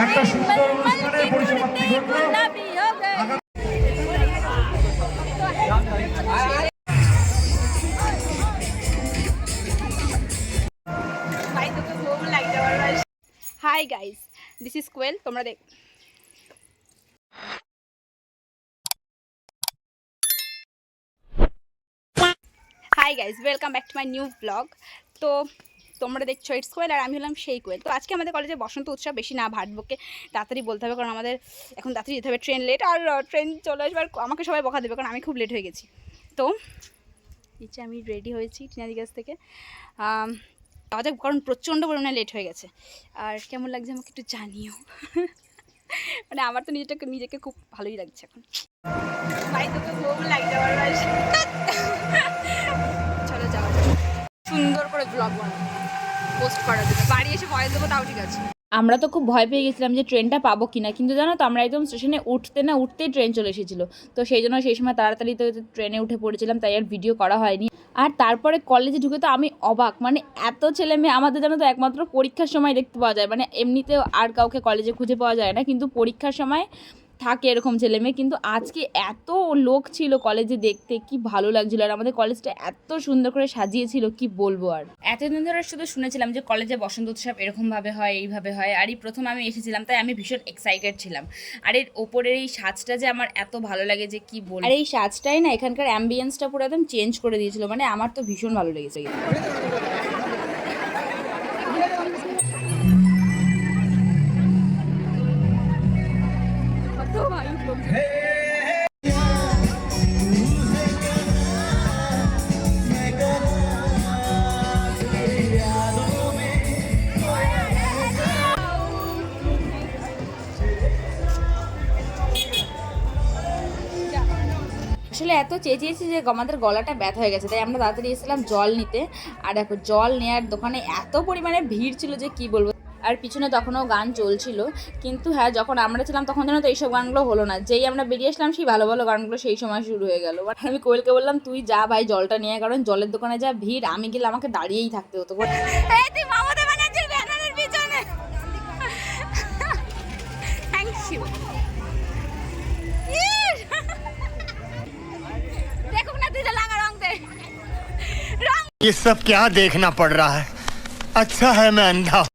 একটা সুন্দর অনুষ্ঠানের পরিসমাপ্তি ঘটল। হাই গাইস, দিস ইজ কোয়েল। তোমরা দেখ hi guys, welcome back to my new blog. তো তোমরা দেখছো ইটস কোয়েল আর আমি হলাম সেই কোয়েল। তো আজকে আমাদের কলেজে বসন্ত উৎসব, বেশি না ভাটবকে তাড়াতাড়ি বলতে হবে, কারণ আমাদের এখন তাড়াতাড়ি যেতে হবে, ট্রেন লেট। আর ট্রেন চলে আসবে আর আমাকে সবাই বকা দেবে, কারণ আমি খুব লেট হয়ে গেছি। তো নিচে আমি রেডি হয়েছি টিনাদির কাছ থেকে যাওয়া যাক, কারণ প্রচণ্ড পরিমাণে লেট হয়ে গেছে। আর কেমন লাগছে আমাকে একটু জানিও। মানে আমার তো নিজেকে খুব ভালোই লাগছে এখন। চলো যাওয়া যাক, সুন্দর করে ব্লগ বানাবো, পোস্ট করা যাবে, বাড়ি এসে ভয়েস দেবো তাও ঠিক আছে। আমরা তো খুব ভয় পেয়ে গেছিলাম যে ট্রেনটা পাবো কিনা, কিন্তু জানো তো আমরা একদম স্টেশনে উঠতেই ট্রেন চলে এসেছিলো। তো সেই জন্য সেই সময় তাড়াতাড়ি তো ট্রেনে উঠে পড়েছিলাম, তাই আর ভিডিও করা হয়নি। আর তারপরে কলেজে ঢুকে তো আমি অবাক, মানে এত ছেলে মেয়ে। আমাদের জানো তো একমাত্র পরীক্ষার সময় দেখতে পাওয়া যায়, মানে এমনিতেও আর কাউকে কলেজে খুঁজে পাওয়া যায় না, কিন্তু পরীক্ষার সময় থাকে এরকম ছেলে মেয়ে। কিন্তু আজকে এত লোক ছিল কলেজে, দেখতে কি ভালো লাগছিল। আর আমাদের কলেজটা এত সুন্দর করে সাজিয়েছিল, কি বলবো। আর এতদিন ধরে শুধু শুনেছিলাম যে কলেজে বসন্ত উৎসব এরকমভাবে হয়, এইভাবে হয়। আর এই প্রথম আমি এসেছিলাম, তাই আমি ভীষণ এক্সাইটেড ছিলাম। আর এর ওপরের এই সাজটা যে আমার এত ভালো লাগে যে কি বল। আর এই সাজটাই না এখানকার অ্যাম্বিয়েন্সটা পুরো একদম চেঞ্জ করে দিয়েছিল, মানে আমার তো ভীষণ ভালো লেগেছে। আসলে এত চেঁচিয়েছি যে আমাদের গলাটা ব্যথা হয়ে গেছে, তাই আমরা তাড়াতাড়ি এসেছিলাম জল নিতে। আর দেখো জল নেওয়ার দোকানে এত পরিমাণে ভিড় ছিল যে কি বলবো। আর পিছনে তখনও গান চলছিল, কিন্তু হ্যাঁ যখন আমরা ছিলাম তখন যেন তো এইসব গানগুলো হলো না। যেই আমরা বেরিয়ে আসলাম সেই ভালো ভালো গানগুলো সেই সময় শুরু হয়ে গেল। আমি কোয়েলকে বললাম তুই যা ভাই জলটা নিয়ে, কারণ জলের দোকানে যা ভিড়, আমি গেলে আমাকে দাঁড়িয়েই থাকতে হতো। ये सब क्या देखना पड़ रहा है। अच्छा है मैं अंधा हूं।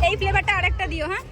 এই ফ্লেভারটা আরেকটা দিও। হ্যাঁ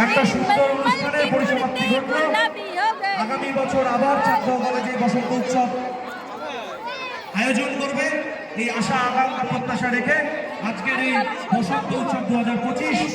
একটা সুন্দর অনুষ্ঠানের পরিসমাপ্তি ঘটল। আগামী বছর আবার চাকদহ কলেজে বসন্ত উৎসব আয়োজন করবে, এই আশা আকাঙ্ক্ষা প্রত্যাশা রেখে আজকের এই বসন্ত উৎসব 2025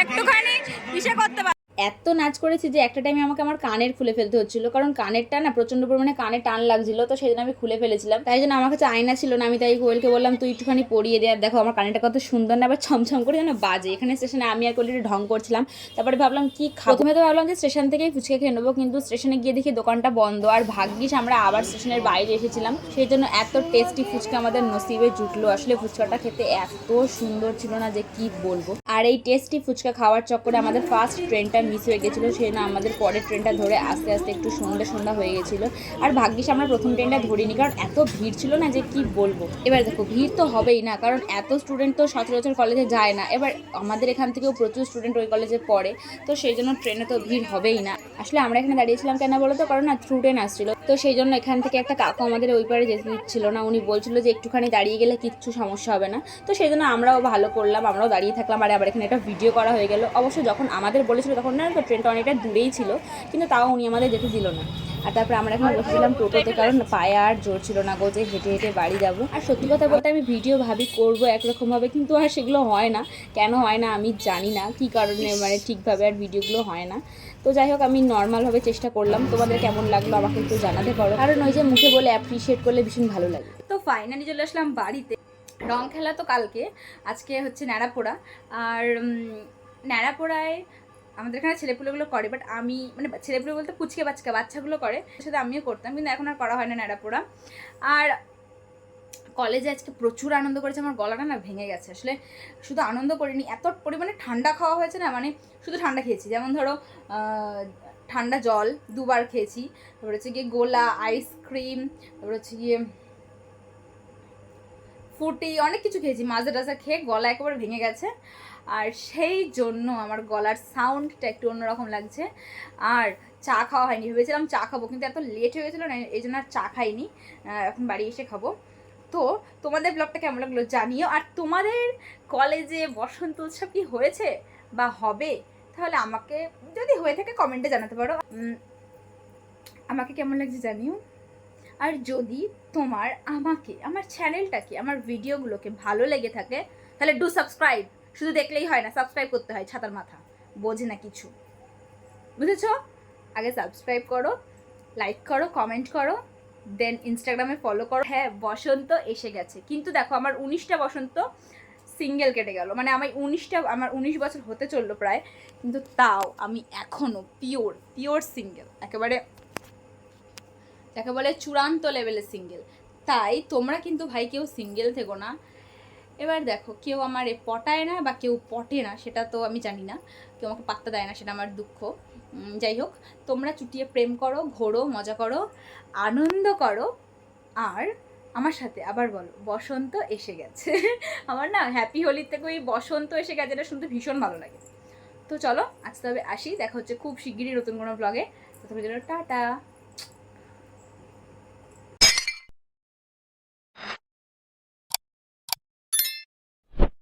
একটুখানি ইসে করতে পার। এত নাচ করেছি যে একটা টাইমে আমাকে আমার কানের খুলে ফেলতে হচ্ছিল, কারণ কানেরটা না প্রচণ্ড পরিমাণে কানে টান লাগছিল। তো সেই জন্য আমি খুলে ফেলেছিলাম, তাই জন্য আমার কাছে আয়না ছিল না। আমি তাই কোয়েলকে বললাম তুই একটুখানি পরিয়ে দে। আর দেখো আমার কানেরটা কত সুন্দর না, আবার ছমছম করে যেন বাজে। এখানে স্টেশনে আমি আর কোয়েল ঢং করছিলাম। তারপরে ভাবলাম কি খাবো, প্রথমে তো ভাবলাম যে স্টেশন থেকেই ফুচকা খেয়ে নেবো, কিন্তু স্টেশনে গিয়ে দেখি দোকানটা বন্ধ। আর ভাগ্যিস আমরা আবার স্টেশনের বাইরে এসেছিলাম, সেই জন্য এত টেস্টি ফুচকা আমাদের নসিবে জুটলো। আসলে ফুচকাটা খেতে এত সুন্দর ছিল না যে কি বলবো। আর এই টেস্টি ফুচকা খাওয়ার চক্করে আমাদের ফার্স্ট ট্রেনটা মিস হয়ে হয়ে গেছিলো, সেই জন্য আমাদের পরের ট্রেনটা ধরে আস্তে আস্তে একটু সন্ধ্যা হয়ে গেছিলো। আর ভাগ্যিস আমরা প্রথম ট্রেনটা ধরিনি, কারণ এত ভিড় ছিল না যে কি বলবো। এবার দেখো ভিড় তো হবেই না, কারণ এত স্টুডেন্ট তো সচরাচর কলেজে যায় না। এবার আমাদের এখান থেকেও প্রচুর স্টুডেন্ট ওই কলেজে পড়ে, তো সেই জন্য ট্রেনে তো ভিড় হবেই না। আসলে আমরা এখানে দাঁড়িয়েছিলাম কেন বলো তো, কারণ না থ্রু ট্রেন আসছিলো, তো সেই জন্য এখান থেকে একটা কাকু আমাদের ওই পারে যেতে দিচ্ছিল না। উনি বলছিল যে একটুখানি দাঁড়িয়ে গেলে কিচ্ছু সমস্যা হবে না, তো সেই জন্য আমরাও ভালো করলাম, আমরাও দাঁড়িয়ে থাকলাম। আর আবার এখানে একটা ভিডিও করা হয়ে গেল। অবশ্য যখন আমাদের বলেছিল তখন না তো ট্রেনটা অনেকটা দূরেই ছিল, কিন্তু তাও উনি আমাদের যেতে দিল না। আর তারপরে আমরা এখন বসেছিলাম টোটোতে, কারণ পায়ে আর জোর ছিল না গো যে হেঁটে হেঁটে বাড়ি যাবো। আর সত্যি কথা বলতে আমি ভিডিও ভাবি করবো একরকমভাবে, কিন্তু আর সেগুলো হয় না। কেন হয় না আমি জানি না, কী কারণে মানে ঠিকভাবে আর ভিডিওগুলো হয় না। তো যাই হোক আমি নর্মালভাবে চেষ্টা করলাম। তোমাদের কেমন লাগলো আমাকে একটু জানাতে পারো, কারণ ওই যে মুখে বলে অ্যাপ্রিসিয়েট করলে ভীষণ ভালো লাগে। তো ফাইনালি চলে আসলাম বাড়িতে। রং খেলা তো কালকে, আজকে হচ্ছে ন্যাড়াপোড়া। আর ন্যাড়াপোড়ায় আমাদের এখানে ছেলেপুলেগুলো করে, বাট আমি মানে ছেলেপুলে বলতে পুচকে বাচ্চাগুলো করে, সাথে আমিও করতাম, কিন্তু এখন আর করা হয় না ন্যাড়াপোড়া। আর কলেজে আজকে প্রচুর আনন্দ করেছে, আমার গলাটা না ভেঙে গেছে। আসলে শুধু আনন্দ করিনি, এত পরিমাণে ঠান্ডা খাওয়া হয়েছে না, মানে শুধু ঠান্ডা খেয়েছি, যেমন ধরো ঠান্ডা জল 2বার খেয়েছি, তারপর হচ্ছে গিয়ে গোলা, আইসক্রিম, তারপর হচ্ছে গিয়ে ফুটি, অনেক কিছু খেয়েছি, মাজা টাজা খেয়ে গলা একেবারে ভেঙে গেছে। আর সেই জন্য আমার গলার সাউন্ডটা একটু অন্যরকম লাগছে। আর চা খাওয়া হয়নি, ভেবেছিলাম চা খাবো, কিন্তু এত লেট হয়ে গেছিলো না, এই জন্য আর চা খাইনি। এখন বাড়ি এসে খাবো। তো তোমাদের ব্লগটা কেমন লাগলো জানিও। আর তোমাদের কলেজে বসন্ত উৎসব কি হয়েছে বা হবে, তাহলে আমাকে যদি হয়ে থাকে কমেন্টে জানাতে পারো, আমাকে কেমন লাগছে জানিও। আর যদি তোমার আমাকে, আমার চ্যানেলটাকে, আমার ভিডিওগুলোকে ভালো লেগে থাকে, তাহলে ডু সাবস্ক্রাইব। শুধু দেখলেই হয় না, সাবস্ক্রাইব করতে হয়, ছাতার মাথা বোঝে না কিছু, বুঝেছ? আগে সাবস্ক্রাইব করো, লাইক করো, কমেন্ট করো, দেন ইনস্টাগ্রামে ফলো করো। হ্যাঁ, বসন্ত এসে গেছে, কিন্তু দেখো আমার 19টা বসন্ত সিঙ্গেল কেটে গেল, মানে আমার 19 বছর হতে চললো প্রায়, কিন্তু তাও আমি এখনও পিওর সিঙ্গেল, একেবারে যাকে বলে চূড়ান্ত লেভেলের সিঙ্গেল। তাই তোমরা কিন্তু ভাই কেউ সিঙ্গেল থেকো না। এবার দেখো কেউ আমার পটায় না বা কেউ পটে না, সেটা তো আমি জানি না, কেউ আমাকে পাত্তা দেয় না, সেটা আমার দুঃখ। যাই হোক, তোমরা চুটিয়ে প্রেম করো, ঘোরো, মজা করো, আনন্দ করো। আর আমার সাথে আবার বলো বসন্ত এসে গেছে। আমার না হ্যাপি হোলির থেকে ওই বসন্ত এসে গেছে এটা শুনতে ভীষণ ভালো লাগে। তো চলো আজ তবে আসি, দেখা হচ্ছে খুব শিগগিরই নতুন কোনো ব্লগে। ততক্ষণ জন্য টাটা।